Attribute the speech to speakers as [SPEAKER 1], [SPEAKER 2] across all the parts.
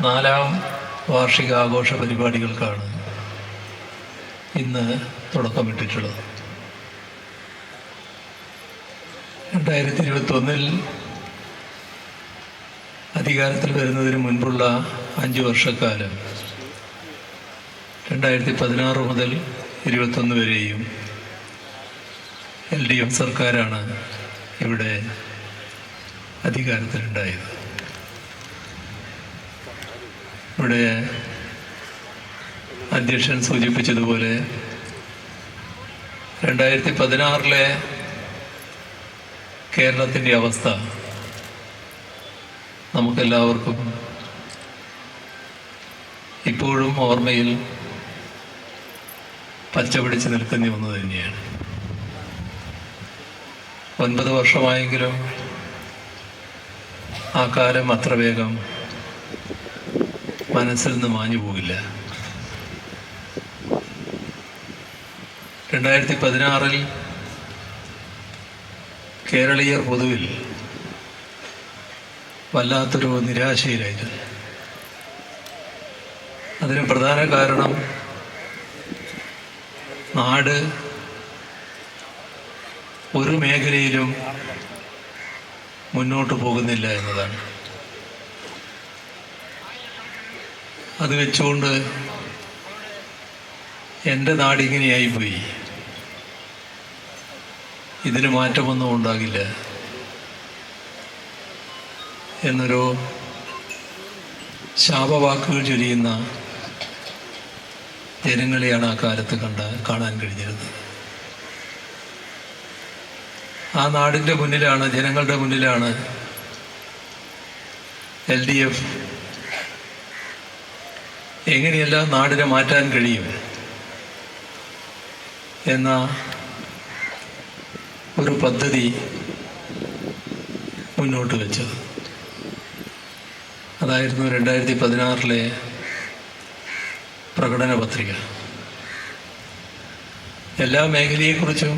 [SPEAKER 1] 4ാം വാർഷികാഘോഷ പരിപാടികൾക്കാണ് ഇന്ന് തുടക്കമിട്ടിട്ടുള്ളത്. 2021 അധികാരത്തിൽ വരുന്നതിന് മുൻപുള്ള 5 വർഷക്കാലം 2016 മുതൽ 2021 വരെയും LDF സർക്കാരാണ് ഇവിടെ അധികാരത്തിലുണ്ടായത്. ഇവിടെ അധ്യക്ഷൻ സൂചിപ്പിച്ചതുപോലെ 2016 കേരളത്തിൻ്റെ അവസ്ഥ നമുക്കെല്ലാവർക്കും ഇപ്പോഴും ഓർമ്മയിൽ പച്ചപിടിച്ച് നിൽക്കുന്ന ഒന്ന് തന്നെയാണ്. 9 വർഷമായെങ്കിലും ആ കാലം അത്ര വേഗം മനസ്സിൽ നിന്ന് മാഞ്ഞു പോകില്ല. 2016 കേരളീയർ പൊതുവിൽ വല്ലാത്തൊരു നിരാശയിലായിരുന്നു. അതിന് പ്രധാന കാരണം നാട് ഒരു മേഖലയിലും മുന്നോട്ട് പോകുന്നില്ല എന്നതാണ്. അത് വെച്ചുകൊണ്ട് എൻ്റെ നാടിങ്ങനെയായിപ്പോയി, ഇതിന് മാറ്റമൊന്നും ഉണ്ടാകില്ല എന്നൊരു ശാപവാക്കുകൾ ചൊരിയുന്ന ജനങ്ങളെയാണ് ആ കാലത്ത് കാണാൻ കഴിഞ്ഞിരുന്നത്. ആ നാടിൻ്റെ മുന്നിലാണ്, ജനങ്ങളുടെ മുന്നിലാണ് LDF എങ്ങനെയെല്ലാം നാടിനെ മാറ്റാൻ കഴിയും എന്ന ഒരു പദ്ധതി മുന്നോട്ട് വെച്ചത്. അതായിരുന്നു 2016 പ്രകടന പത്രിക. എല്ലാ മേഖലയെക്കുറിച്ചും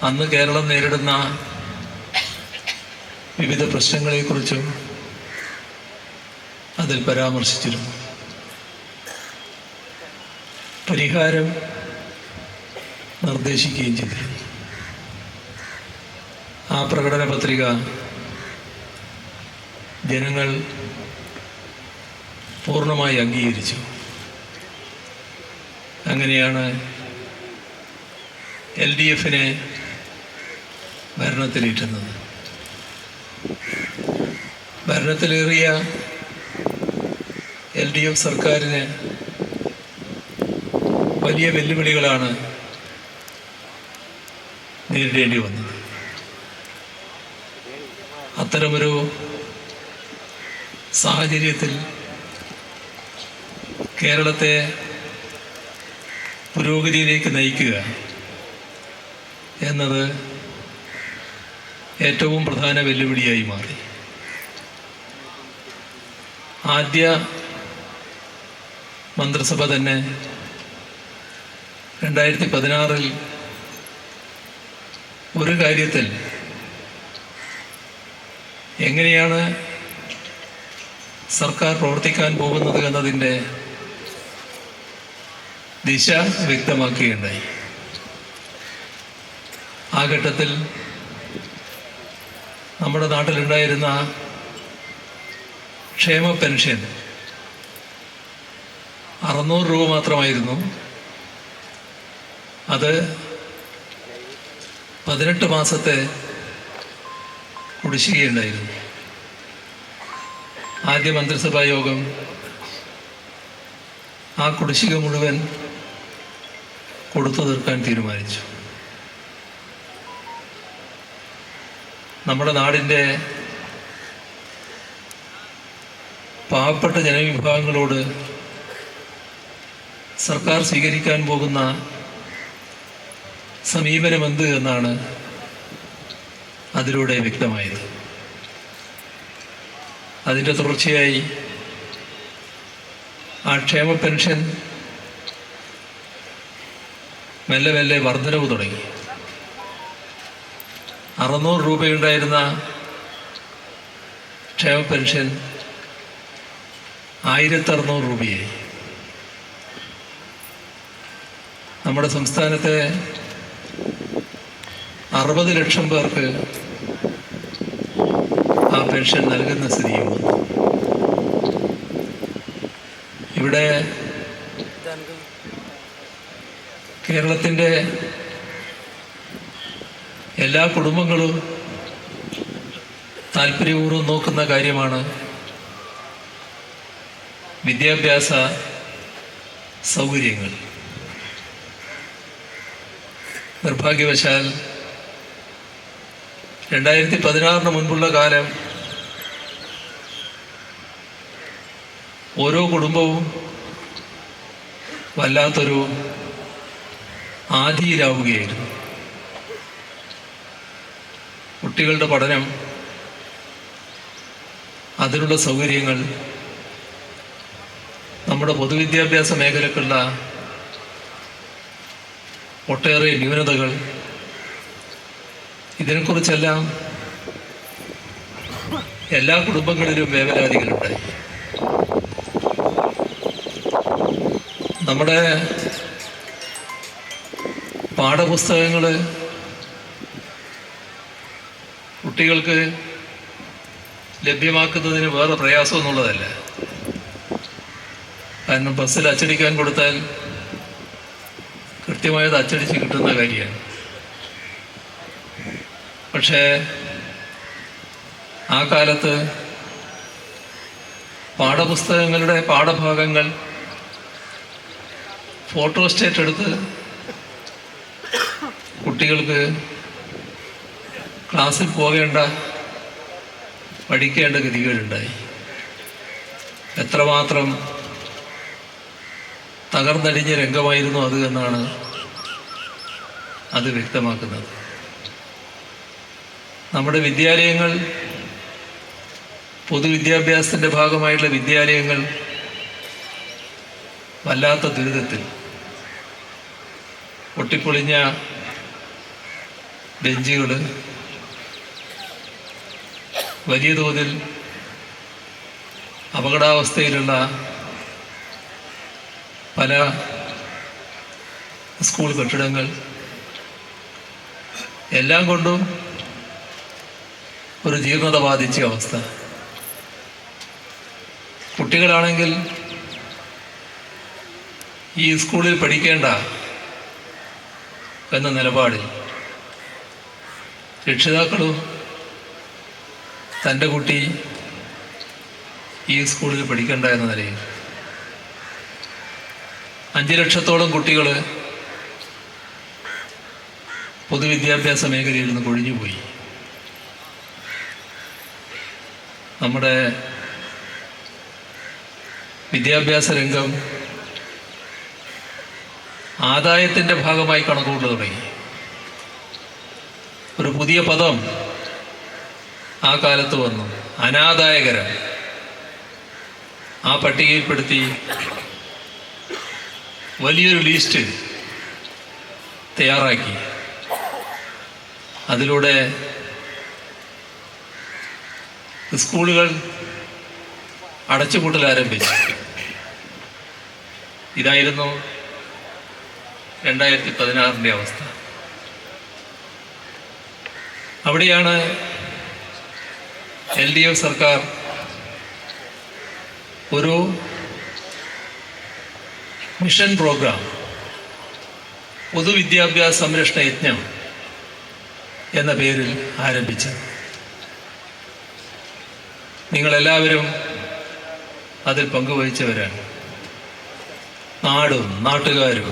[SPEAKER 1] അന്ന് കേരളം നേരിടുന്ന വിവിധ പ്രശ്നങ്ങളെക്കുറിച്ചും അതിൽ പരാമർശിച്ചിരുന്നു. പരിഹാരം നിർദ്ദേശിക്കുകയും ചെയ്തിരുന്നു. ആ പ്രകടന പത്രിക ജനങ്ങൾ പൂർണ്ണമായി അംഗീകരിച്ചു. അങ്ങനെയാണ് LDFനെ ഭരണത്തിലേറ്റുന്നത്. ഭരണത്തിലേറിയ LDF സർക്കാരിന് വലിയ വെല്ലുവിളികളാണ് നേരിടേണ്ടി വന്നത്. അത്തരമൊരു സാഹചര്യത്തിൽ കേരളത്തെ പുരോഗതിയിലേക്ക് നയിക്കുക എന്നത് ഏറ്റവും പ്രധാന വെല്ലുവിളിയായി മാറി. ആദ്യ മന്ത്രിസഭ തന്നെ 2016 ഒരു കാര്യത്തിൽ എങ്ങനെയാണ് സർക്കാർ പ്രവർത്തിക്കാൻ പോകുന്നത് എന്നതിൻ്റെ ദിശ വ്യക്തമാക്കുകയുണ്ടായി. ആ ഘട്ടത്തിൽ നമ്മുടെ നാട്ടിലുണ്ടായിരുന്ന ക്ഷേമ പെൻഷൻ 600 രൂപ മാത്രമായിരുന്നു. അത് 18 മാസത്തെ കുടിശ്ശികയുണ്ടായിരുന്നു. ആദ്യ മന്ത്രിസഭാ യോഗം ആ കുടിശ്ശിക മുഴുവൻ കൊടുത്തു തീർക്കാൻ തീരുമാനിച്ചു. നമ്മുടെ നാടിൻ്റെ പാവപ്പെട്ട ജനവിഭാഗങ്ങളോട് സർക്കാർ സ്വീകരിക്കാൻ പോകുന്ന സമീപനമെന്ത് എന്നാണ് അതിലൂടെ വ്യക്തമായത്. അതിൻ്റെ തുടർച്ചയായി ആ ക്ഷേമ പെൻഷൻ മെല്ലെ മെല്ലെ വർധനവ് തുടങ്ങി. 600 രൂപയുണ്ടായിരുന്ന ക്ഷേമ പെൻഷൻ 1600 രൂപയായി. നമ്മുടെ സംസ്ഥാനത്തെ 60 ലക്ഷം പേർക്ക് ആ പെൻഷൻ നൽകുന്ന സ്ഥിതിയും വന്നു. ഇവിടെ കേരളത്തിൻ്റെ എല്ലാ കുടുംബങ്ങളും താല്പര്യപൂർവ്വം നോക്കുന്ന കാര്യമാണ് വിദ്യാഭ്യാസ സൗകര്യങ്ങൾ. നിർഭാഗ്യവശാൽ 2016 മുൻപുള്ള കാലം ഓരോ കുടുംബവും വല്ലാത്തൊരു ആധിയിലാവുകയായിരുന്നു. കുട്ടികളുടെ പഠനം, അതിനുള്ള സൗകര്യങ്ങൾ, നമ്മുടെ പൊതുവിദ്യാഭ്യാസ മേഖലക്കുള്ള ഒട്ടേറെ ന്യൂനതകൾ, ഇതിനെക്കുറിച്ചെല്ലാം എല്ലാ കുടുംബങ്ങളിലും വേവലാതികളുണ്ടായി. നമ്മുടെ പാഠപുസ്തകങ്ങൾ കുട്ടികൾക്ക് ലഭ്യമാക്കുന്നതിന് വേറെ പ്രയാസമൊന്നുള്ളതല്ല. കാരണം ബസ്സിൽ അച്ചടിക്കാൻ കൊടുത്താൽ കൃത്യമായത് അച്ചടിച്ച് കിട്ടുന്ന കാര്യമാണ്. പക്ഷേ ആ കാലത്ത് പാഠപുസ്തകങ്ങളുടെ പാഠഭാഗങ്ങൾ ഫോട്ടോസ്റ്റേറ്റ് എടുത്ത് കുട്ടികൾക്ക് ക്ലാസ്സിൽ പോകേണ്ട, പഠിക്കേണ്ട ഗതികളുണ്ടായി. എത്രമാത്രം തകർന്നടിഞ്ഞ രംഗമായിരുന്നു അത് എന്നാണ് അത് വ്യക്തമാക്കുന്നത്. നമ്മുടെ വിദ്യാലയങ്ങൾ, പൊതുവിദ്യാഭ്യാസത്തിൻ്റെ ഭാഗമായിട്ടുള്ള വിദ്യാലയങ്ങൾ വല്ലാത്ത ദുരിതത്തിൽ, പൊട്ടിപ്പൊളിഞ്ഞ ബെഞ്ചുകൾ, വലിയ തോതിൽ അപകടാവസ്ഥയിലുള്ള പല സ്കൂൾ കെട്ടിടങ്ങൾ, എല്ലാം കൊണ്ടും ഒരു ജീർണത ബാധിച്ച അവസ്ഥ. കുട്ടികളാണെങ്കിൽ ഈ സ്കൂളിൽ പഠിക്കേണ്ട എന്ന നിലപാടിൽ രക്ഷിതാക്കളും തൻ്റെ കുട്ടി ഈ സ്കൂളിൽ പഠിക്കേണ്ട എന്ന നിലയിൽ 5 ലക്ഷത്തോളം കുട്ടികൾ പൊതുവിദ്യാഭ്യാസ മേഖലയിൽ നിന്ന് കൊഴിഞ്ഞുപോയി. നമ്മുടെ വിദ്യാഭ്യാസ രംഗം ആദായത്തിൻ്റെ ഭാഗമായി കണക്കുകൂട്ടൽ തുടങ്ങി. ഒരു പുതിയ പദം ആ കാലത്ത് വന്നു, അനാദായകരം. ആ പട്ടികയിൽപ്പെടുത്തി വലിയൊരു ലിസ്റ്റ് തയ്യാറാക്കി. അതിലൂടെ സ്കൂളുകൾ അടച്ചുപൂട്ടൽ ആരംഭിച്ചു. ഇതായിരുന്നു 2016 അവസ്ഥ. അവിടെയാണ് LDF സർക്കാർ ഒരു മിഷൻ പ്രോഗ്രാം, പൊതുവിദ്യാഭ്യാസ സംരക്ഷണ യജ്ഞം എന്ന പേരിൽ ആരംഭിച്ചു. നിങ്ങളെല്ലാവരും അതിൽ പങ്കുവഹിച്ചവരാണ്. നാടും നാട്ടുകാരും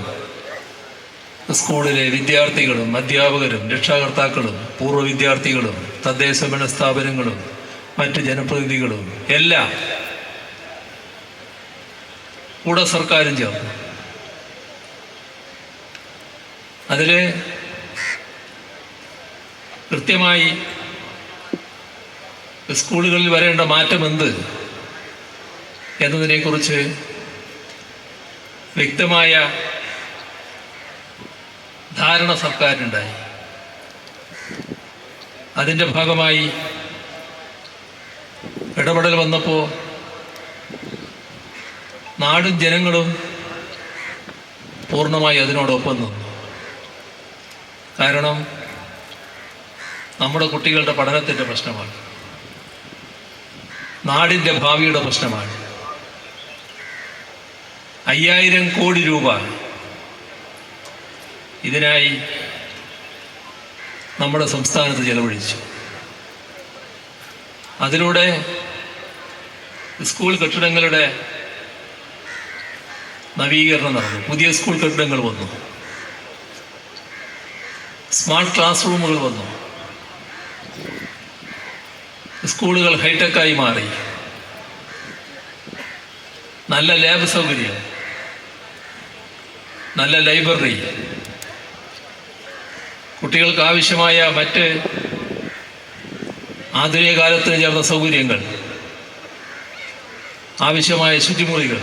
[SPEAKER 1] സ്കൂളിലെ വിദ്യാർത്ഥികളും അധ്യാപകരും രക്ഷാകർത്താക്കളും പൂർവ്വ വിദ്യാർത്ഥികളും തദ്ദേശഭരണ സ്ഥാപനങ്ങളും മറ്റ് ജനപ്രതിനിധികളും എല്ലാം കൂടെ സർക്കാരും ചേർന്നു. അതിൽ കൃത്യമായി സ്കൂളുകളിൽ വരേണ്ട മാറ്റം എന്ത് എന്നതിനെക്കുറിച്ച് വ്യക്തമായ ധാരണ സർക്കാരിനുണ്ടായി. അതിൻ്റെ ഭാഗമായി ഇടപെടൽ വന്നപ്പോൾ നാടും ജനങ്ങളും പൂർണ്ണമായി അതിനോടൊപ്പം നിന്നു. കാരണം നമ്മുടെ കുട്ടികളുടെ പഠനത്തിൻ്റെ പ്രശ്നമാണ്, നാടിൻ്റെ ഭാവിയുടെ പ്രശ്നമാണ്. 5000 കോടി രൂപ ഇതിനായി നമ്മുടെ സംസ്ഥാനത്ത് ചെലവഴിച്ചു. അതിലൂടെ സ്കൂൾ കെട്ടിടങ്ങളുടെ നവീകരണം നടന്നു, പുതിയ സ്കൂൾ കെട്ടിടങ്ങൾ വന്നു, സ്മാർട്ട് ക്ലാസ് റൂമുകൾ വന്നു, സ്കൂളുകൾ ഹൈടെക്കായി മാറി, നല്ല ലാബ് സൗകര്യം, നല്ല ലൈബ്രറി, കുട്ടികൾക്ക് ആവശ്യമായ മറ്റ് ആധുനിക കാലത്തിന് ചേർന്ന സൗകര്യങ്ങൾ, ആവശ്യമായ ശുചിമുറികൾ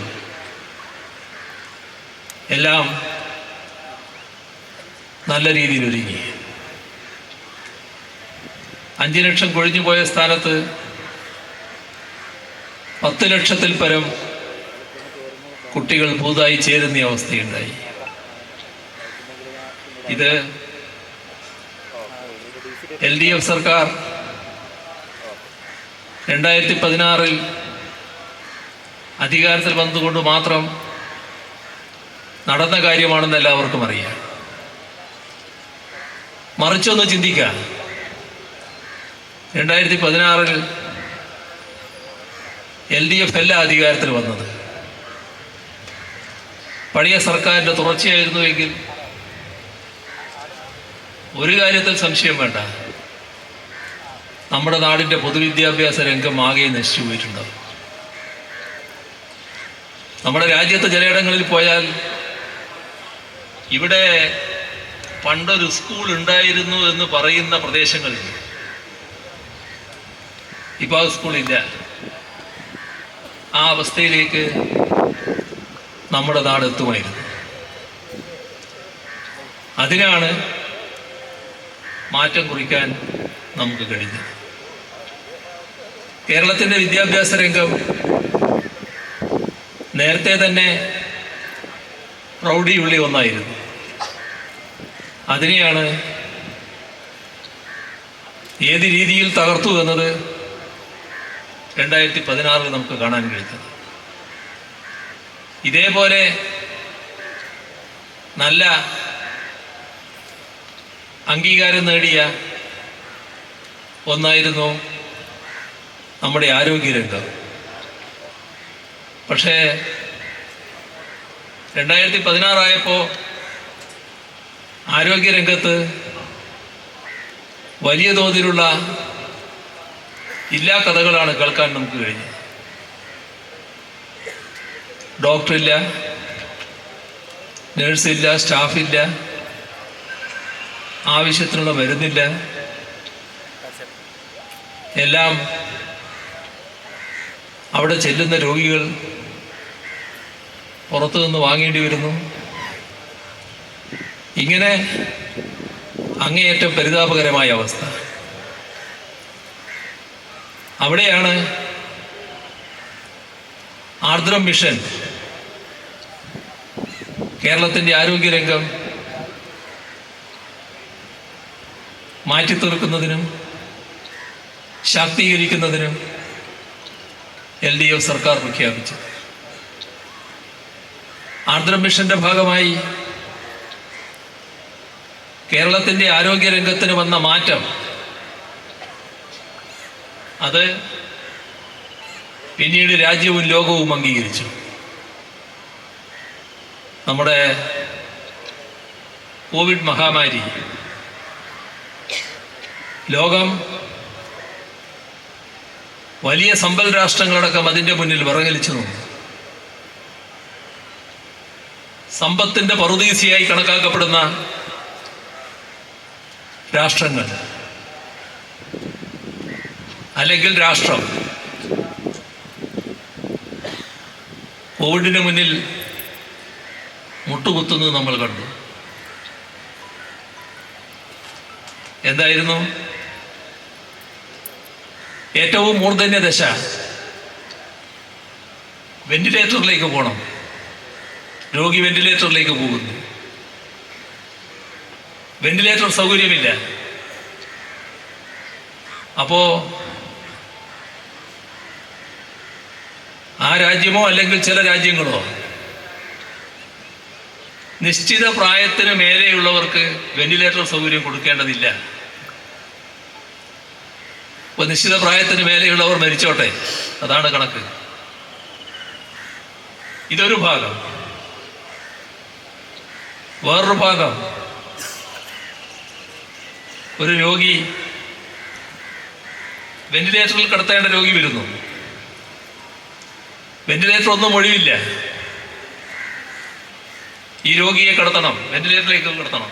[SPEAKER 1] എല്ലാം നല്ല രീതിയിൽ ഒരുങ്ങി. 5 ലക്ഷം കൊഴിഞ്ഞുപോയ സ്ഥാനത്ത് 10 ലക്ഷത്തിൽ പരം കുട്ടികൾ പുതുതായി ചേരുന്ന അവസ്ഥയുണ്ടായി. ഇത് LDF സർക്കാർ 2016 അധികാരത്തിൽ വന്നുകൊണ്ട് മാത്രം നടന്ന കാര്യമാണെന്ന് എല്ലാവർക്കും അറിയാം. മറിച്ചൊന്ന് ചിന്തിക്കാം. 2016 LDF അല്ല അധികാരത്തിൽ വന്നത്, പഴയ സർക്കാരിൻ്റെ തുടർച്ചയായിരുന്നുവെങ്കിൽ ഒരു കാര്യത്തിൽ സംശയം വേണ്ട, നമ്മുടെ നാടിൻ്റെ പൊതുവിദ്യാഭ്യാസ രംഗം ആകെ നശിച്ചു പോയിട്ടുണ്ടാവും. നമ്മുടെ രാജ്യത്ത് ചിലയിടങ്ങളിൽ പോയാൽ ഇവിടെ പണ്ടൊരു സ്കൂൾ ഉണ്ടായിരുന്നു എന്ന് പറയുന്ന പ്രദേശങ്ങളിൽ ഇപ്പോൾ ആ സ്കൂളില്ല. ആ അവസ്ഥയിലേക്ക് നമ്മുടെ നാട് എത്തുമായിരുന്നു. അതിനാണ് മാറ്റം കുറിക്കാൻ നമുക്ക് കഴിഞ്ഞത്. കേരളത്തിൻ്റെ വിദ്യാഭ്യാസ രംഗം നേരത്തെ തന്നെ പ്രൗഢിയുള്ള ഒന്നായിരുന്നു. അതിനെയാണ് ഏത് രീതിയിൽ തകർത്തു എന്നത് 2016 നമുക്ക് കാണാൻ കഴിഞ്ഞത്. ഇതേപോലെ നല്ല അംഗീകാരം നേടിയ ഒന്നായിരുന്നു നമ്മുടെ ആരോഗ്യരംഗം. പക്ഷേ 2016 ആയപ്പോൾ ആരോഗ്യരംഗത്ത് വലിയ തോതിലുള്ള ഇല്ലാ കഥകളാണ് കേൾക്കാൻ നമുക്ക് കഴിഞ്ഞത്. ഡോക്ടറില്ല, നേഴ്സില്ല, സ്റ്റാഫില്ല, ആവശ്യത്തിനുള്ള മരുന്നില്ല, എല്ലാം അവിടെ ചെല്ലുന്ന രോഗികൾ പുറത്തു നിന്ന് വാങ്ങേണ്ടി വരുന്നു. ഇങ്ങനെ അങ്ങേയറ്റം പരിതാപകരമായ അവസ്ഥ. അവിടെയാണ് ആർദ്രം മിഷൻ കേരളത്തിൻ്റെ ആരോഗ്യരംഗം മാറ്റിത്തീർക്കുന്നതിനും ശാക്തീകരിക്കുന്നതിനും LDF സർക്കാർ പ്രഖ്യാപിച്ചു. ആർദ്രം മിഷന്റെ ഭാഗമായി കേരളത്തിൻ്റെ ആരോഗ്യരംഗത്തിന് വന്ന മാറ്റം അത് പിന്നീട് രാജ്യവും ലോകവും അംഗീകരിച്ചു. നമ്മുടെ കോവിഡ് മഹാമാരി ലോകം വലിയ സമ്പൽ രാഷ്ട്രങ്ങളടക്കം അതിൻ്റെ മുന്നിൽ വിറങ്ങലിച്ചു നിന്നു. സമ്പത്തിൻ്റെ പറുദീസയായി കണക്കാക്കപ്പെടുന്ന രാഷ്ട്രങ്ങൾ അല്ലെങ്കിൽ രാഷ്ട്രം കോവിഡിന് മുന്നിൽ മുട്ടുകുത്തുന്നത് നമ്മൾ കണ്ടു. എന്തായിരുന്നു ഏറ്റവും മൂർധന്യ ദശ? വെന്റിലേറ്ററിലേക്ക് പോകണം. രോഗി വെന്റിലേറ്ററിലേക്ക് പോകുന്നു. വെന്റിലേറ്റർ സൗകര്യമില്ല. അപ്പോ ആ രാജ്യമോ അല്ലെങ്കിൽ ചില രാജ്യങ്ങളോ നിശ്ചിത പ്രായത്തിന് മേലെയുള്ളവർക്ക് വെന്റിലേറ്റർ സൗകര്യം കൊടുക്കേണ്ടതില്ല. അപ്പോൾ നിശ്ചിത പ്രായത്തിന് മേലെയുള്ളവർ മരിച്ചോട്ടെ, അതാണ് കണക്ക്. ഇതൊരു ഭാഗം. വേറൊരു ഭാഗം, ഒരു രോഗി വെന്റിലേറ്ററിൽ കിടത്തേണ്ട രോഗി വരുന്നു. വെന്റിലേറ്റർ ഒന്നും ഒഴിവില്ല. ഈ രോഗിയെ കിടത്തണം, വെന്റിലേറ്ററിലേക്ക് കിടത്തണം.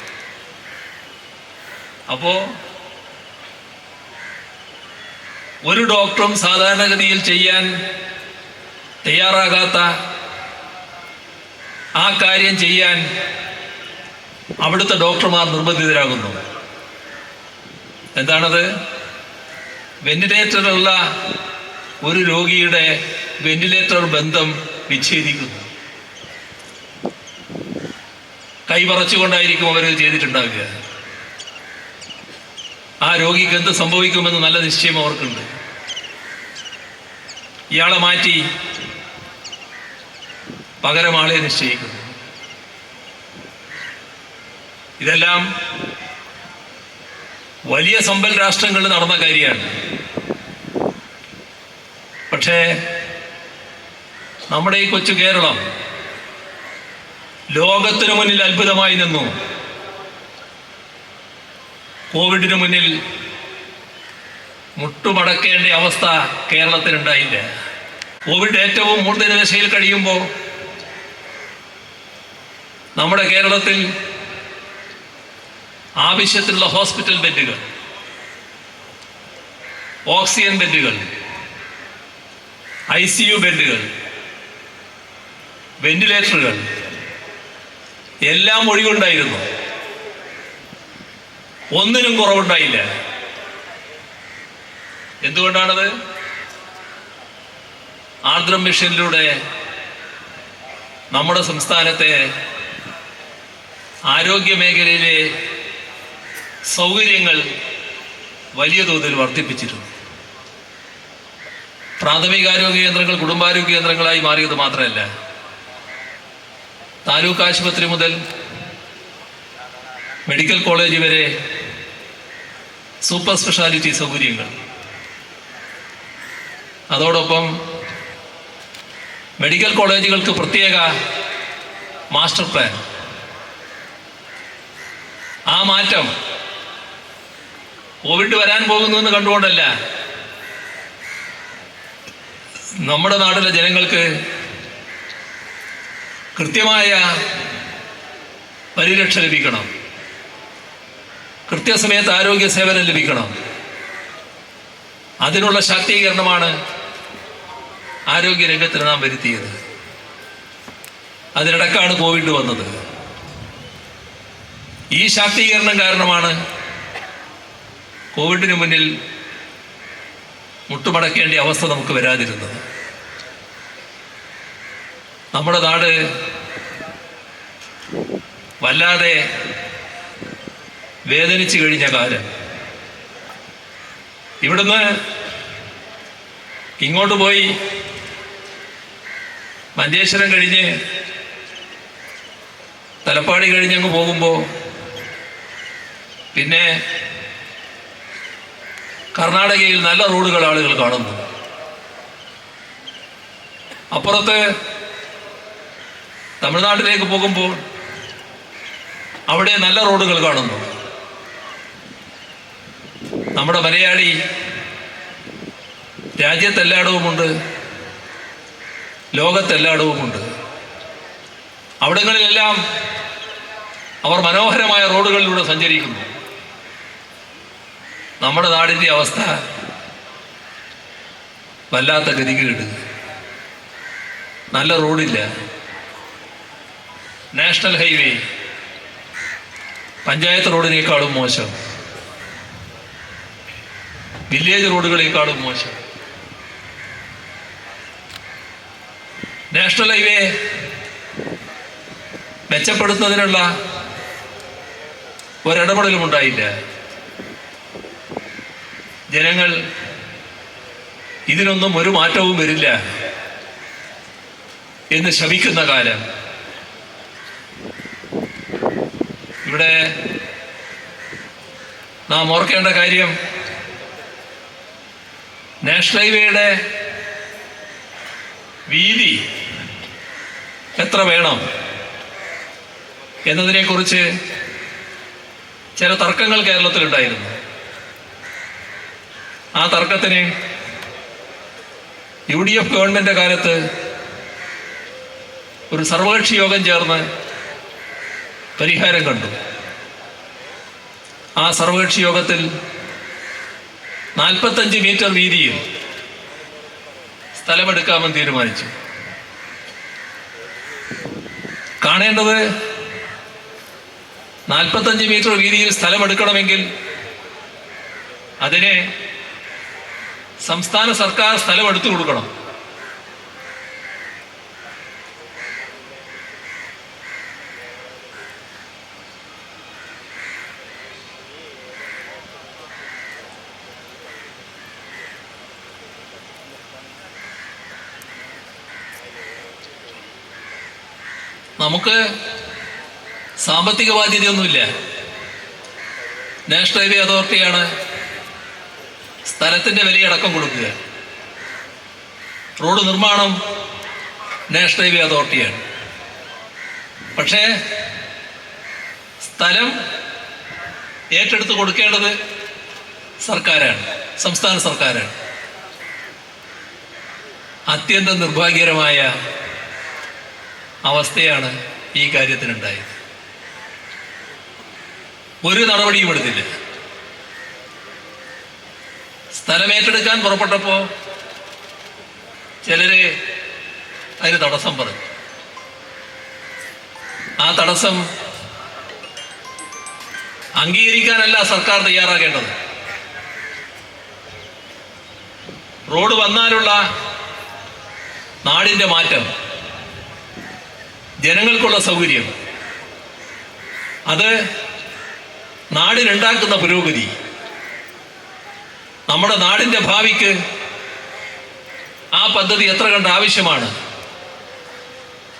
[SPEAKER 1] അപ്പോ ഒരു ഡോക്ടറും സാധാരണഗതിയിൽ ചെയ്യാൻ തയ്യാറാകാത്ത ആ കാര്യം ചെയ്യാൻ അവിടുത്തെ ഡോക്ടർമാർ നിർബന്ധിതരാകുന്നു. എന്താണത്? വെന്റിലേറ്ററിലുള്ള ഒരു രോഗിയുടെ വെന്റിലേറ്റർ ബന്ധം വിച്ഛേദിക്കുന്നു. കൈപറച്ചുകൊണ്ടായിരിക്കും അവർ ചെയ്തിട്ടുണ്ടാവുക. ആ രോഗിക്ക് എന്ത് സംഭവിക്കുമെന്ന് നല്ല നിശ്ചയം അവർക്കുണ്ട്. ഇയാളെ മാറ്റി പകരം ആളെ നിശ്ചയിക്കുന്നു. ഇതെല്ലാം വലിയ സമ്പൽ രാഷ്ട്രങ്ങളിൽ നടന്ന കാര്യമാണ്. പക്ഷേ നമ്മുടെ ഈ കൊച്ചു കേരളം ലോകത്തിനു മുന്നിൽ അത്ഭുതമായി നിന്നു. കോവിഡിന് മുന്നിൽ മുട്ടുമടക്കേണ്ട അവസ്ഥ കേരളത്തിനുണ്ടായില്ല. കോവിഡ് ഏറ്റവും മൂർധന്യദശയിൽ കഴിയുമ്പോൾ നമ്മുടെ കേരളത്തിൽ ആവശ്യത്തിനുള്ള ഹോസ്പിറ്റൽ ബെഡുകൾ, ഓക്സിജൻ ബെഡുകൾ, ICU ബെഡുകൾ, വെന്റിലേറ്ററുകൾ എല്ലാം ഒഴിവുണ്ടായിരുന്നു. ഒന്നിനും കുറവുണ്ടായില്ല. എന്തുകൊണ്ടാണത്? ആർദ്രം മിഷനിലൂടെ നമ്മുടെ സംസ്ഥാനത്തെ ആരോഗ്യ മേഖലയിലെ സൗകര്യങ്ങൾ വലിയ തോതിൽ വർദ്ധിപ്പിച്ചിരുന്നു. പ്രാഥമികാരോഗ്യ കേന്ദ്രങ്ങൾ കുടുംബാരോഗ്യ കേന്ദ്രങ്ങളായി മാറിയത് മാത്രമല്ല, താലൂക്ക് ആശുപത്രി മുതൽ മെഡിക്കൽ കോളേജ് വരെ സൂപ്പർ സ്പെഷ്യാലിറ്റി സൗകര്യങ്ങൾ, അതോടൊപ്പം മെഡിക്കൽ കോളേജുകൾക്ക് പ്രത്യേക മാസ്റ്റർ പ്ലാൻ. ആ മാറ്റം കോവിഡ് വരാൻ പോകുന്നു എന്ന് കണ്ടുകൊണ്ടല്ല, നമ്മുടെ നാട്ടിലെ ജനങ്ങൾക്ക് കൃത്യമായ പരിരക്ഷ ലഭിക്കണം, കൃത്യസമയത്ത് ആരോഗ്യ സേവനം ലഭിക്കണം. അതിനുള്ള ശാക്തീകരണമാണ് ആരോഗ്യ രംഗത്തിന് നാം വരുത്തിയത്. അതിനിടക്കാണ് കോവിഡ് വന്നത്. ഈ ശാക്തീകരണം കാരണമാണ് കോവിഡിന് മുന്നിൽ മുട്ടുമടക്കേണ്ട അവസ്ഥ നമുക്ക് വരാതിരുന്നത്. നമ്മുടെ നാട് വല്ലാതെ വേദനിച്ചു കഴിഞ്ഞ കാലം. ഇവിടുന്ന് ഇങ്ങോട്ട് പോയി മഞ്ചേശ്വരം കഴിഞ്ഞ് തലപ്പാടി കഴിഞ്ഞങ്ങ് പോകുമ്പോൾ പിന്നെ കർണാടകയിൽ നല്ല റോഡുകൾ ആളുകൾ കാണുന്നു. അപ്പുറത്ത് തമിഴ്നാട്ടിലേക്ക് പോകുമ്പോൾ അവിടെ നല്ല റോഡുകൾ കാണുന്നു. നമ്മുടെ മലയാളി രാജ്യത്തെല്ലായിടവുമുണ്ട്, ലോകത്തെല്ലായിടവുമുണ്ട്. അവിടങ്ങളിലെല്ലാം അവർ മനോഹരമായ റോഡുകളിലൂടെ സഞ്ചരിക്കുന്നു. നമ്മുടെ നാടിൻ്റെ അവസ്ഥ വല്ലാത്ത ഗതികേട്. നല്ല റോഡില്ല. നാഷണൽ ഹൈവേ പഞ്ചായത്ത് റോഡിനേക്കാളും മോശം, വില്ലേജ് റോഡുകളേക്കാളും മോശം. നാഷണൽ ഹൈവേ മെച്ചപ്പെടുത്തുന്നതിനുള്ള ഒരിടപെടലും ഉണ്ടായില്ല. ജനങ്ങൾ ഇതിനൊന്നും ഒരു മാറ്റവും വരില്ല എന്ന് ശപിക്കുന്ന കാലം. ഇവിടെ നാം ഓർക്കേണ്ട കാര്യം, നാഷണൽ ഹൈവേയുടെ വീതി എത്ര വേണം എന്നതിനെക്കുറിച്ച് ചില തർക്കങ്ങൾ കേരളത്തിലുണ്ടായിരുന്നു. ആ തർക്കത്തിന് UDF ഗവൺമെന്റ് കാലത്ത് ഒരു സർവകക്ഷി യോഗം ചേർന്ന് പരിഹാരം കണ്ടു. ആ സർവകക്ഷി യോഗത്തിൽ 45 മീറ്റർ വീതിയിൽ സ്ഥലമെടുക്കാമെന്ന് തീരുമാനിച്ചു. കാണേണ്ടത് 45 മീറ്റർ വീതിയിൽ സ്ഥലമെടുക്കണമെങ്കിൽ അതിന് സംസ്ഥാന സർക്കാർ സ്ഥലം എടുത്തു കൊടുക്കണം. നമുക്ക് സാമ്പത്തിക ബാധ്യതയൊന്നുമില്ല. നാഷണൽ ഹൈവേ അതോറിറ്റിയാണ് സ്ഥലത്തിൻ്റെ വിലയടക്കം കൊടുക്കുക. റോഡ് നിർമ്മാണം നാഷണൽ ഹൈവേ അതോറിറ്റിയാണ്. പക്ഷേ സ്ഥലം ഏറ്റെടുത്ത് കൊടുക്കേണ്ടത് സർക്കാരാണ്, സംസ്ഥാന സർക്കാരാണ്. അത്യന്തം നിർഭാഗ്യകരമായ അവസ്ഥയാണ് ഈ കാര്യത്തിനുണ്ടായത്. ഒരു നടപടിയും എടുത്തില്ല. സ്ഥലമേറ്റെടുക്കാൻ പുറപ്പെട്ടപ്പോൾ ചിലര് അതിന് തടസ്സം പറഞ്ഞു. ആ തടസ്സം അംഗീകരിക്കാനല്ല സർക്കാർ തയ്യാറാകേണ്ടത്. റോഡ് വന്നാലുള്ള നാടിൻ്റെ മാറ്റം, ജനങ്ങൾക്കുള്ള സൗകര്യം, അത് നാടിനുണ്ടാക്കുന്ന പുരോഗതി, നമ്മുടെ നാടിൻ്റെ ഭാവിക്ക് ആ പദ്ധതി എത്ര കണ്ട് ആവശ്യമാണ്,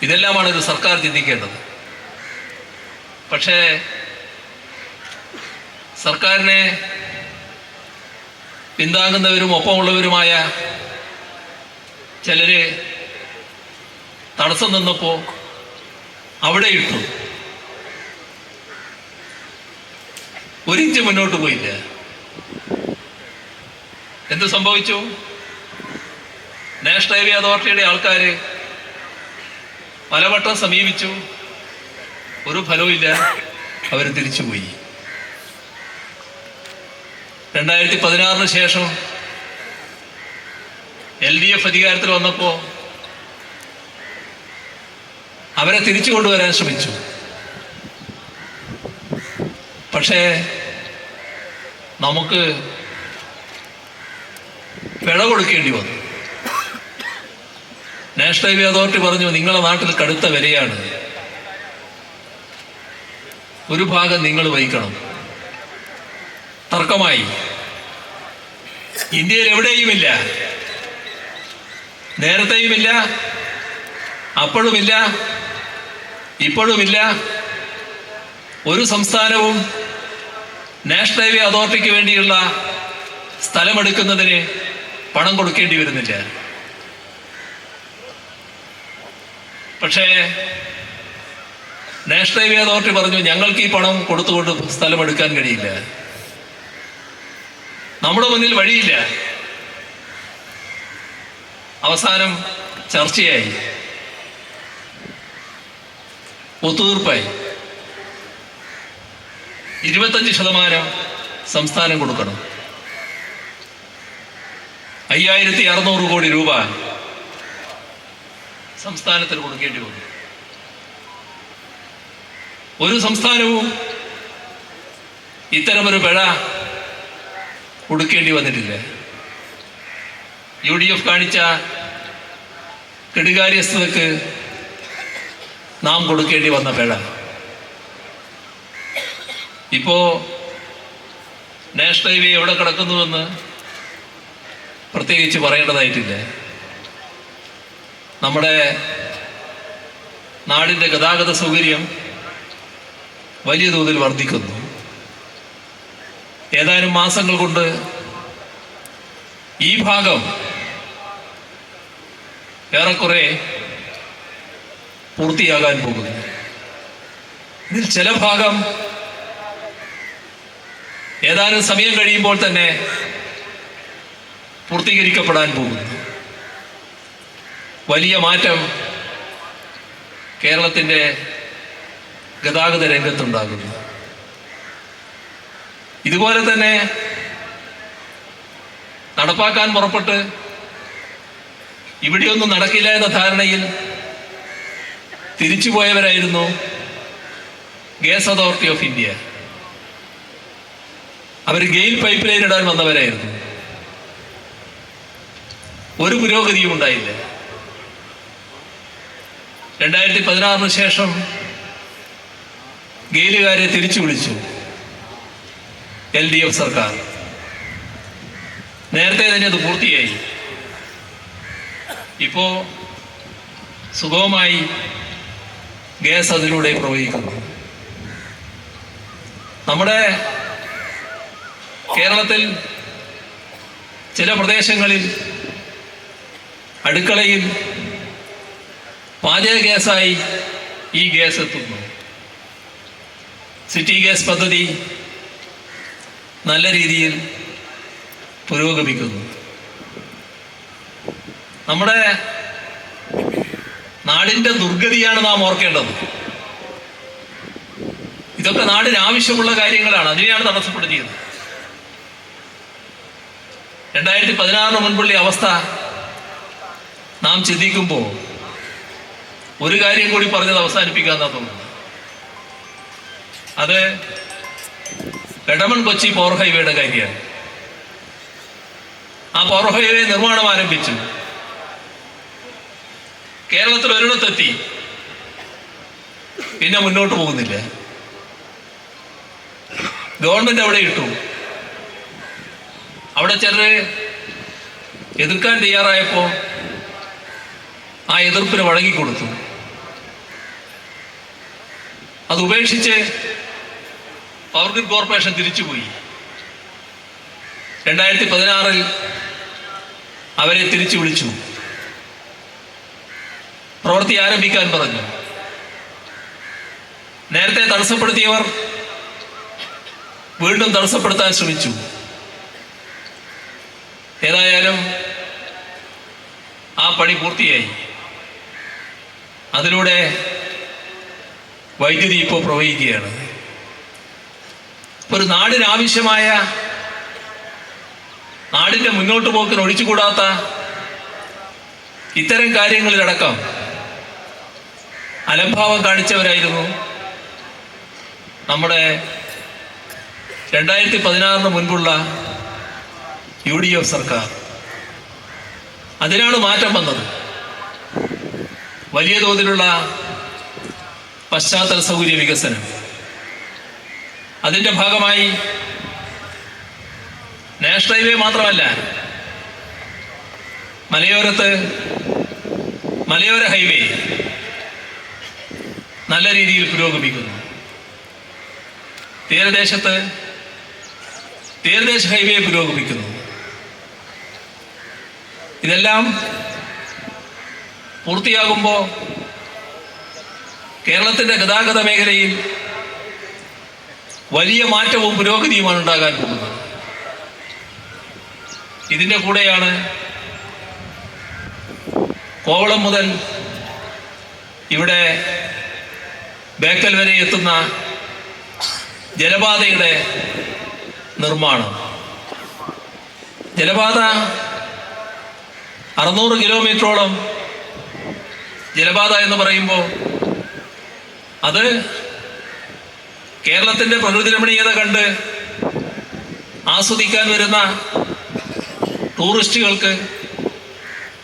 [SPEAKER 1] ഇതെല്ലാമാണ് ഒരു സർക്കാർ ചിന്തിക്കേണ്ടത്. പക്ഷേ സർക്കാരിനെ പിന്താങ്ങുന്നവരും ഒപ്പമുള്ളവരുമായ ചിലര് തടസ്സം നിന്നപ്പോൾ അവിടെ ഇട്ടു. ഒരിഞ്ച് മുന്നോട്ട് പോയില്ല. എന്ത് സംഭവിച്ചു? നാഷണൽ ഹൈവേ അതോറിറ്റിയുടെ ആൾക്കാർ പലവട്ടം സമീപിച്ചു, ഒരു ഫലവുമില്ല. അവർ തിരിച്ചുപോയി. 2016 ശേഷം LDF അധികാരത്തിൽ വന്നപ്പോൾ അവരെ തിരിച്ചു കൊണ്ടുവരാൻ ശ്രമിച്ചു. പക്ഷേ നമുക്ക് പിഴ കൊടുക്കേണ്ടി വന്നു. നാഷണൽ ഹൈവേ അതോറിറ്റി പറഞ്ഞു, നിങ്ങളുടെ നാട്ടിൽ കടുത്ത വിലയാണ്, ഒരു ഭാഗം നിങ്ങൾ വഹിക്കണം. തർക്കമായി. ഇന്ത്യയിൽ എവിടെയുമില്ല, നേരത്തെയുമില്ല, അപ്പോഴുമില്ല, ഇപ്പോഴുമില്ല, ഒരു സംസ്ഥാനവും നാഷണൽ ഹൈവേ അതോറിറ്റിക്ക് വേണ്ടിയുള്ള സ്ഥലമെടുക്കുന്നതിന് പണം കൊടുക്കേണ്ടി വരുന്നില്ല. പക്ഷേ നാഷണൽ ഹൈവേ അതോറിറ്റി പറഞ്ഞു, ഞങ്ങൾക്ക് ഈ പണം കൊടുത്തുകൊണ്ട് സ്ഥലമെടുക്കാൻ കഴിയില്ല, നമ്മുടെ മുന്നിൽ വഴിയില്ല. അവസാനം ചർച്ചയായി, ഒത്തുതീർപ്പായി. 25% സംസ്ഥാനം കൊടുക്കണം. 5600 കോടി രൂപ സംസ്ഥാനത്തിന് കൊടുക്കേണ്ടി വന്നു. ഒരു സംസ്ഥാനവും ഇത്തരമൊരു പിഴ കൊടുക്കേണ്ടി വന്നിട്ടില്ല. UDF കാണിച്ച കെടുകാര്യസ്ഥതക്ക് നാം കൊടുക്കേണ്ടി വന്ന പിഴ. ഇപ്പോ നാഷണൽ ഹൈവേ എവിടെ കിടക്കുന്നുവെന്ന് പ്രത്യേകിച്ച് പറയേണ്ടതായിട്ടില്ല. നമ്മുടെ നാടിൻ്റെ ഗതാഗത സൗകര്യം വലിയ തോതിൽ വർദ്ധിക്കുന്നു. ഏതാനും മാസങ്ങൾ കൊണ്ട് ഈ ഭാഗം ഏറെക്കുറെ പൂർത്തിയാകാൻ പോകുന്നു. ഇതിൽ ചില ഭാഗം ഏതാനും സമയം കഴിയുമ്പോൾ തന്നെ പൂർത്തീകരിക്കപ്പെടാൻ പോകുന്നു. വലിയ മാറ്റം കേരളത്തിൻ്റെ ഗതാഗത രംഗത്തുണ്ടാകുന്നു. ഇതുപോലെ തന്നെ നടപ്പാക്കാൻ പുറപ്പെട്ട് ഇവിടെയൊന്നും നടക്കില്ല എന്ന ധാരണയിൽ തിരിച്ചുപോയവരായിരുന്നു ഗ്യാസ് അതോറിറ്റി ഓഫ് ഇന്ത്യ. അവർ ഗെയിൽ പൈപ്പ് ലൈൻ ഇടാൻ വന്നവരായിരുന്നു. ഒരു പുരോഗതിയും ഉണ്ടായില്ല. 2016 ശേഷം ഗെയിലുകാരെ തിരിച്ചു വിളിച്ചു LDF സർക്കാർ. നേരത്തെ തന്നെ അത് പൂർത്തിയായി. ഇപ്പോ സുഗമമായി ഗ്യാസ് അതിലൂടെ പ്രവഹിക്കുന്നു. നമ്മുടെ കേരളത്തിൽ ചില പ്രദേശങ്ങളിൽ അടുക്കളയിൽ പാചക ഗ്യാസായി ഈ ഗ്യാസ് എത്തുന്നു. സിറ്റി ഗ്യാസ് പദ്ധതി നല്ല രീതിയിൽ പുരോഗമിക്കുന്നു. നമ്മുടെ നാടിൻ്റെ ദുർഗതിയാണ് നാം ഓർക്കേണ്ടത്. ഇതൊക്കെ നാടിന് ആവശ്യമുള്ള കാര്യങ്ങളാണ്, അതിനെയാണ് തടസ്സപ്പെടുത്തിയത്. 2016 മുൻപുള്ള അവസ്ഥ നാം ചിന്തിക്കുമ്പോൾ ഒരു കാര്യം കൂടി പറഞ്ഞത് അവസാനിപ്പിക്കാന്നാ തോന്നുന്നു. അത് എടമൺ കൊച്ചി പവർ ഹൈവേയുടെ കാര്യമാണ്. ആ പവർ ഹൈവേ നിർമ്മാണം ആരംഭിച്ചു. കേരളത്തിൽ ഒരിടത്തെത്തി, പിന്നെ മുന്നോട്ട് പോകുന്നില്ല. ഗവൺമെന്റ് അവിടെ ഇട്ടു. അവിടെ ചിലര് എതിർക്കാൻ തയ്യാറായപ്പോൾ ആ എതിർപ്പിന് വഴങ്ങിക്കൊടുത്തു. അത് ഉപേക്ഷിച്ച് പവർ ഗ്രിഡ് കോർപ്പറേഷൻ തിരിച്ചുപോയി. 2016 അവരെ തിരിച്ചു വിളിച്ചു. പ്രവൃത്തി ആരംഭിക്കാൻ പറഞ്ഞു. നേരത്തെ തടസ്സപ്പെടുത്തിയവർ വീണ്ടും തടസ്സപ്പെടുത്താൻ ശ്രമിച്ചു. ഏതായാലും ആ പണി പൂർത്തിയായി. അതിലൂടെ വൈദ്യുതി ഇപ്പോൾ പ്രവഹിക്കുകയാണ്. ഒരു നാടിനാവശ്യമായ, നാടിൻ്റെ മുന്നോട്ട് പോക്കിന് ഒഴിച്ചുകൂടാത്ത ഇത്തരം കാര്യങ്ങളിലടക്കം അലംഭാവം കാണിച്ചവരായിരുന്നു നമ്മുടെ 2016 മുൻപുള്ള UDF സർക്കാർ. അതിനാണ് മാറ്റം വന്നത്. വലിയ തോതിലുള്ള പശ്ചാത്തല സൗകര്യ വികസനം. അതിൻ്റെ ഭാഗമായി നാഷണൽ ഹൈവേ മാത്രമല്ല, മലയോര ഹൈവേ നല്ല രീതിയിൽ പുരോഗമിക്കുന്നു. തീരദേശ ഹൈവേ പുരോഗമിക്കുന്നു. ഇതെല്ലാം പൂർത്തിയാകുമ്പോൾ കേരളത്തിൻ്റെ ഗതാഗത മേഖലയിൽ വലിയ മാറ്റവും പുരോഗതിയുമാണ് ഉണ്ടാകാൻ പോകുന്നത്. ഇതിൻ്റെ കൂടെയാണ് കോവളം മുതൽ ഇവിടെ ബേക്കൽ വരെ എത്തുന്ന ജലപാതയുടെ നിർമ്മാണം. ജലപാത 600 കിലോമീറ്ററോളം ജലപാത എന്ന് പറയുമ്പോൾ അത് കേരളത്തിൻ്റെ പ്രകൃതി രമണീയത കണ്ട് ആസ്വദിക്കാൻ വരുന്ന ടൂറിസ്റ്റുകൾക്ക്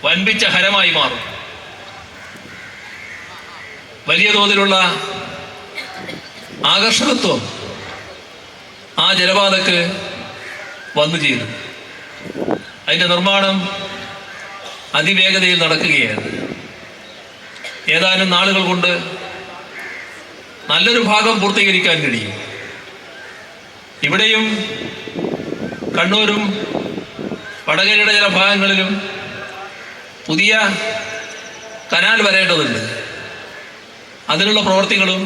[SPEAKER 1] വൻപിച്ച ഹരമായി മാറും. വലിയ തോതിലുള്ള ആകർഷകത്വം ആ ജലപാതക്ക് വന്നു ചേരും. അതിൻ്റെ നിർമ്മാണം അതിവേഗതയിൽ നടക്കുകയാണ്. ഏതാനും നാളുകൾ കൊണ്ട് നല്ലൊരു ഭാഗം പൂർത്തീകരിക്കാൻ കഴിയും. ഇവിടെയും കണ്ണൂരും വടകരയുടെ ചില ഭാഗങ്ങളിലും പുതിയ കനാൽ വരേണ്ടതുണ്ട്. അതിനുള്ള പ്രവൃത്തികളും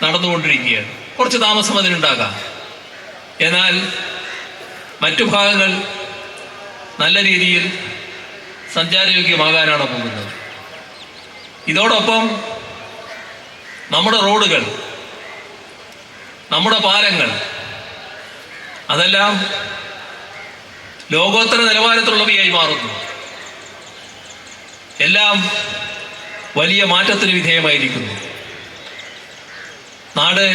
[SPEAKER 1] നടന്നുകൊണ്ടിരിക്കുകയാണ്. കുറച്ച് താമസം അതിനുണ്ടാകാം. എന്നാൽ മറ്റു ഭാഗങ്ങൾ നല്ല രീതിയിൽ സഞ്ചാരയോഗ്യമാകാനാണ് പോകുന്നത്. ഇതോടൊപ്പം നമ്മുടെ റോഡുകൾ, നമ്മുടെ പാലങ്ങൾ, അതെല്ലാം ലോകോത്തര നിലവാരത്തിലുള്ളവയായി മാറുന്നു. എല്ലാം വലിയ മാറ്റത്തിന് വിധേയമായിരിക്കുന്നു. നാട്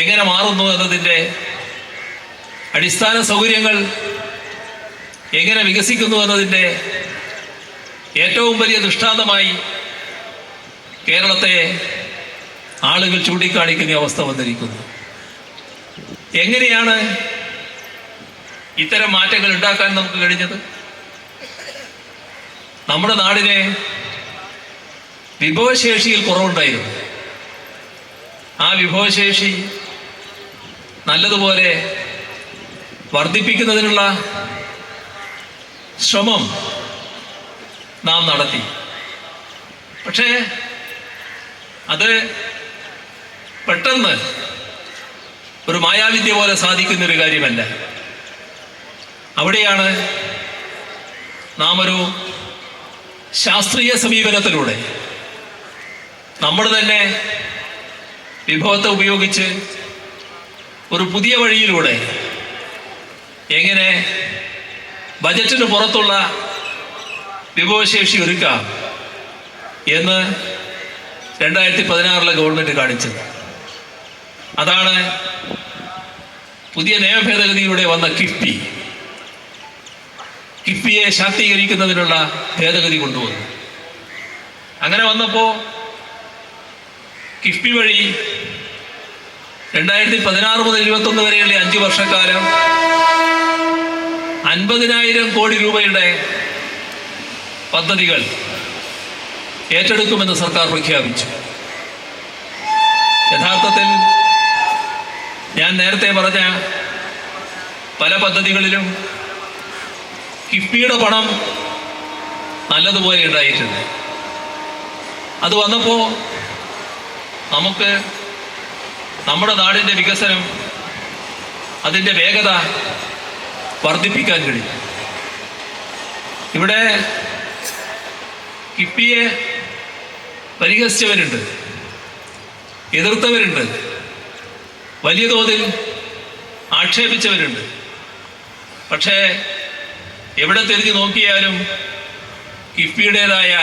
[SPEAKER 1] എങ്ങനെ മാറുന്നു എന്നതിൻ്റെ അടിസ്ഥാന സൗകര്യങ്ങൾ എങ്ങനെ വികസിക്കുന്നു എന്നതിൻ്റെ ഏറ്റവും വലിയ ദൃഷ്ടാന്തമായി കേരളത്തെ ആളുകൾ ചൂണ്ടിക്കാണിക്കുന്ന അവസ്ഥ വന്നിരിക്കുന്നു. എങ്ങനെയാണ് ഇത്തരം മാറ്റങ്ങൾ ഉണ്ടാക്കാൻ നമുക്ക് കഴിഞ്ഞത്? നമ്മുടെ നാടിനെ വിഭവശേഷിയിൽ കുറവുണ്ടായിരുന്നു. ആ വിഭവശേഷി നല്ലതുപോലെ വർദ്ധിപ്പിക്കുന്നതിനുള്ള ശ്രമം നാം നടത്തി. പക്ഷേ അത് പെട്ടെന്ന് ഒരു മായാവിദ്യ പോലെ സാധിക്കുന്നൊരു കാര്യമല്ല. അവിടെയാണ് നാം ഒരു ശാസ്ത്രീയ സമീപനത്തിലൂടെ നമ്മുടെ തന്നെ വിഭവത്തെ ഉപയോഗിച്ച് ഒരു പുതിയ വഴിയിലൂടെ എങ്ങനെ ബജറ്റിന് പുറത്തുള്ള വിഭവശേഷി ഒരുക്കാം എന്ന് 2016 ഗവൺമെൻറ് കാണിച്ചത്. അതാണ് പുതിയ നിയമഭേദഗതിയിലൂടെ വന്ന കിഫ്ബിയെ ശാക്തീകരിക്കുന്നതിനുള്ള ഭേദഗതി കൊണ്ടുവന്നു. അങ്ങനെ വന്നപ്പോൾ കിഫ്ബി വഴി 2016 മുതൽ 2021 വരെയുള്ള 5 വർഷക്കാലം 50,000 കോടി രൂപയുടെ പദ്ധതികൾ ഏറ്റെടുക്കുമെന്ന് സർക്കാർ പ്രഖ്യാപിച്ചു. യഥാർത്ഥത്തിൽ ഞാൻ നേരത്തെ പറഞ്ഞ പല പദ്ധതികളിലും കിഫ്ബിയുടെ പണം നല്ലതുപോലെ ഉണ്ടായിട്ടുണ്ട്. അത് വന്നപ്പോൾ നമുക്ക് നമ്മുടെ നാടിൻ്റെ വികസനം, അതിൻ്റെ വേഗത വർദ്ധിപ്പിക്കാൻ കഴിയും. ഇവിടെ കിഫ്ബിയെ പരിഹസിച്ചവരുണ്ട്, എതിർത്തവരുണ്ട്, വലിയ തോതിൽ ആക്ഷേപിച്ചവരുണ്ട്. പക്ഷേ എവിടെ തിരിഞ്ഞു നോക്കിയാലും കിഫ്ബിയുടേതായ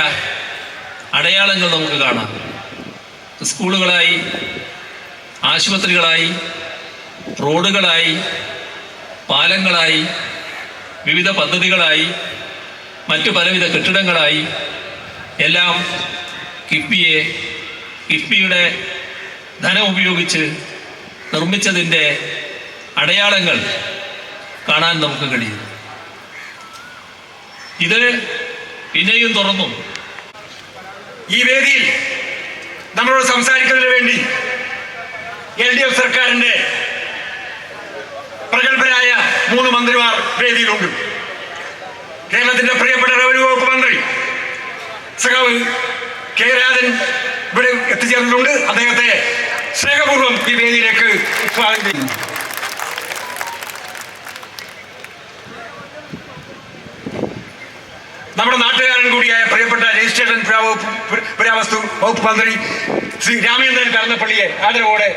[SPEAKER 1] അടയാളങ്ങൾ നമുക്ക് കാണാം. സ്കൂളുകളായി, ആശുപത്രികളായി, റോഡുകളായി, പാലങ്ങളായി, വിവിധ പദ്ധതികളായി, മറ്റു പലവിധ കെട്ടിടങ്ങളായി എല്ലാം കിഫ്ബിയുടെ ധനം ഉപയോഗിച്ച് നിർമ്മിച്ചതിൻ്റെ അടയാളങ്ങൾ കാണാൻ നമുക്ക് കഴിയും. ഇത് പിന്നെയും തുറന്നു.
[SPEAKER 2] ഈ വേദിയിൽ നമ്മളോട് സംസാരിക്കുന്നതിന് വേണ്ടി LDF സർക്കാരിന്റെ പ്രഗത്ഭരായ 3 മന്ത്രിമാർ വേദിയിലുണ്ട്. കേരളത്തിന്റെ പ്രിയപ്പെട്ട റവന്യൂ വകുപ്പ് മന്ത്രി സഖാവ് കെ രാജൻ ഇവിടെ എത്തിച്ചേർന്നിട്ടുണ്ട്. അദ്ദേഹത്തെ സ്നേഹപൂർവ്വം ഈ വേദിയിലേക്ക് സ്വാഗതം ചെയ്യുന്നു. നമ്മുടെ നാട്ടുകാരൻ കൂടിയായ പ്രിയപ്പെട്ട രജിസ്ട്രേഷൻ പുരാവസ്തു വകുപ്പ് മന്ത്രി ശ്രീ രാമചന്ദ്രൻ കടന്നപ്പള്ളിയെ ആദരവോടെ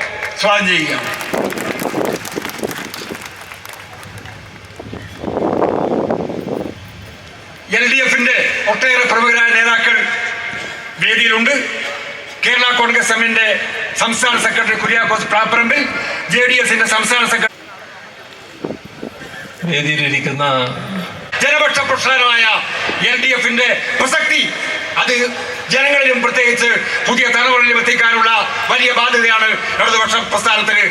[SPEAKER 2] സ്വാഗതം ചെയ്യുകയാണ്. LDFന്റെ ഒട്ടേറെ പ്രമുഖരായ നേതാക്കൾ വേദിയിലുണ്ട്. കേരള കോൺഗ്രസ് എമ്മിന്റെ സംസ്ഥാന സെക്രട്ടറി കുര്യാക്കോസ് പ്ലാപ്പറമ്പിൽ, JDSന്റെ സംസ്ഥാന സെക്രട്ടറി
[SPEAKER 1] വേദിയിലിരിക്കുന്ന
[SPEAKER 2] ജനപക്ഷ പ്രസ്ഥാനമായ LDFന്റെ പ്രസക്തി അത് ജനങ്ങളിലും പ്രത്യേകിച്ച് പുതിയ തലമുറയിലും എത്തിക്കാനുള്ള വലിയ ബാധ്യതയാണ് ഇടതുപക്ഷ പ്രസ്ഥാനത്തിന്